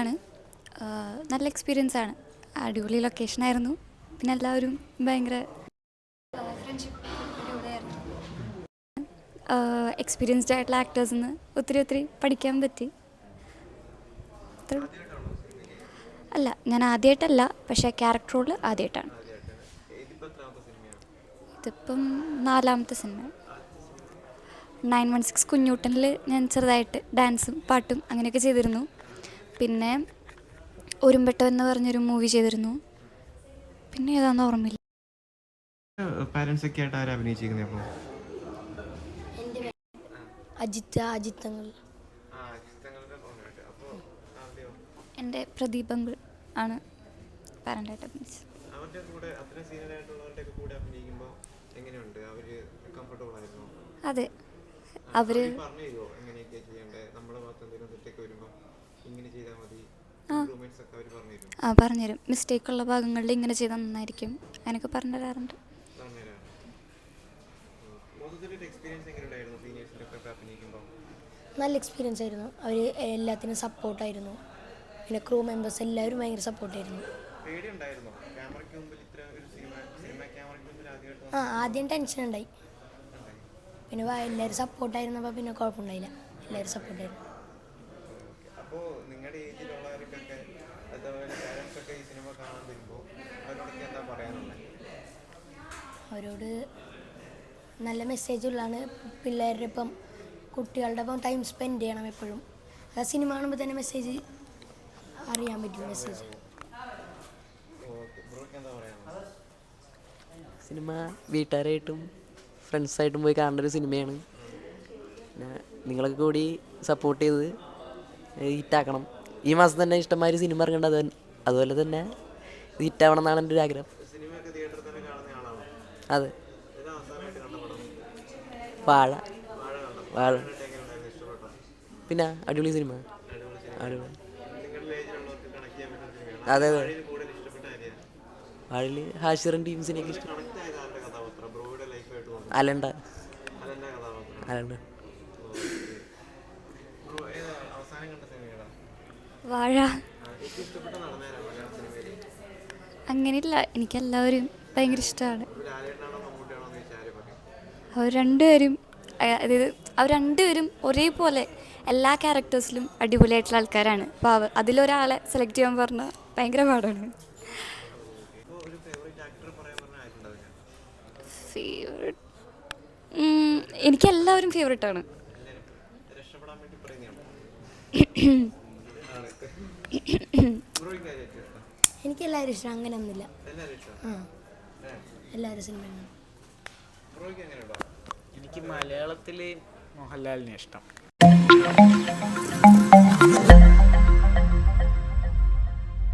ആണ്. നല്ല എക്സ്പീരിയൻസ് ആണ്. അടിപൊളി ലൊക്കേഷനായിരുന്നു. പിന്നെ എല്ലാവരും ഭയങ്കര ഫ്രണ്ട്ഷിപ്പ് അടിപൊളിയായിരുന്നു. എക്സ്പീരിയൻസ്ഡ് ആയിട്ടുള്ള ആക്ടേഴ്സിൽ നിന്ന് ഒത്തിരി പഠിക്കാൻ പറ്റി. അല്ല, ഞാൻ ആദ്യമായിട്ടല്ല, പക്ഷേ ക്യാരക്ടർ റോൾ ആദ്യമായിട്ടാണ്. ഇതിപ്പം 4ാമത്തെ സിനിമ. 916 കുഞ്ഞൂട്ടനിൽ ഞാൻ ചെറുതായിട്ട് ഡാൻസും പാട്ടും അങ്ങനെയൊക്കെ ചെയ്തിരുന്നു. പിന്നെ ഒരുമ്പെട്ടോ എന്ന് പറഞ്ഞൊരു മൂവി ചെയ്തിരുന്നു. പിന്നെ ഏതാണെന്ന് ഓർമ്മയില്ല. പാരൻസ് ഒക്കെ ആയിട്ട് ആരാ അഭിനയിച്ചിരിക്കുന്നത്? അപ്പോൾ അജിത്തങ്ങൾ. എൻ്റെ പ്രദീപങ്ങൾ ആണ് പാരൻ്റായിട്ട് അഭിനയിച്ചത്. അവരുടെ കൂടെ അത്രയും സീനിയർ ആയിട്ടുള്ളവരുടെ കൂടെ അഭിനയിക്കുമ്പോൾ എങ്ങനെയുണ്ട്? അവർ കംഫർട്ടബിൾ ആയിരുന്നു? അതെ, അവർ പറഞ്ഞു തരുമോ എങ്ങനെയൊക്കെയാണ് ചെയ്യേണ്ടത്? നമ്മുടെ ഭാഗത്ത് എന്തെങ്കിലും തെറ്റൊക്കെ വരുമ്പോൾ ഇങ്ങനെ ചെയ്താൽ മതി, ഇംപ്രൂവ്മെന്റ്സ് ഒക്കെ അവർ പറഞ്ഞു തരും? പറഞ്ഞുതരും. മിസ്റ്റേക്കുള്ള ഭാഗങ്ങളിൽ ഇങ്ങനെ ചെയ്താൽ നന്നായിരിക്കും, അങ്ങനെയൊക്കെ പറഞ്ഞു തരാറുണ്ട്. നല്ല എക്സ്പീരിയൻസ് ആയിരുന്നു. അവർ എല്ലാത്തിനും സപ്പോർട്ടായിരുന്നു. പിന്നെ ക്രൂ മെമ്പേഴ്സ് എല്ലാവരും ഭയങ്കര സപ്പോർട്ടായിരുന്നു. ആദ്യം ടെൻഷൻ ഉണ്ടായി. പിന്നെ എല്ലാവരും സപ്പോർട്ടായിരുന്നപ്പോൾ പിന്നെ കുഴപ്പമുണ്ടായില്ല. എല്ലാവരും സപ്പോർട്ടായിരുന്നു. അവരോട് നല്ല മെസ്സേജുള്ളതാണ്. പിള്ളേരുടെ ഇപ്പം കുട്ടികളുടെ ഒപ്പം ടൈം സ്പെൻഡ് ചെയ്യണം എപ്പോഴും. ആ സിനിമ കാണുമ്പോൾ തന്നെ മെസ്സേജ് അറിയാൻ പറ്റും. മെസ്സേജ് സിനിമ വീട്ടുകാരായിട്ടും ഫ്രണ്ട്സായിട്ടും പോയി കാണേണ്ട ഒരു സിനിമയാണ്. പിന്നെ നിങ്ങളൊക്കെ കൂടി സപ്പോർട്ട് ചെയ്ത് ഹിറ്റാക്കണം. ഈ മാസം തന്നെ ഇഷ്ടമായ ഒരു സിനിമ ഇറങ്ങേണ്ടത്, അതുപോലെ തന്നെ ഹിറ്റാവണം എന്നാണ് എൻ്റെ ഒരു ആഗ്രഹം. അതെ. വാഴ വാഴ പിന്നെ അടിപൊളി സിനിമ. അടിപൊളി. അതെ അതെ. വാഴയിൽ ഹാഷിറും ടീംസിനെയൊക്കെ ഇഷ്ടം. അലണ്ട. വാഴ അങ്ങനെയില്ല, എനിക്കെല്ലാവരും ഭയങ്കര ഇഷ്ടമാണ്. അവർ രണ്ടുപേരും ഒരേപോലെ എല്ലാ ക്യാരക്ടേഴ്സിലും അടിപൊളിയായിട്ടുള്ള ആൾക്കാരാണ്. അപ്പോൾ അതിലൊരാളെ സെലക്ട് ചെയ്യാൻ പറഞ്ഞാൽ ഭയങ്കര പാടാണ്. ഫേവറേറ്റ് എനിക്കെല്ലാവരും ഫേവറേറ്റാണ്. എനിക്കെല്ലാവരും ഇഷ്ടം. അങ്ങനെയൊന്നുമില്ല. എല്ലാവരും സിനിമയാണ്. എനിക്ക് മലയാളത്തിൽ മോഹൻലാലിനെ ഇഷ്ടം.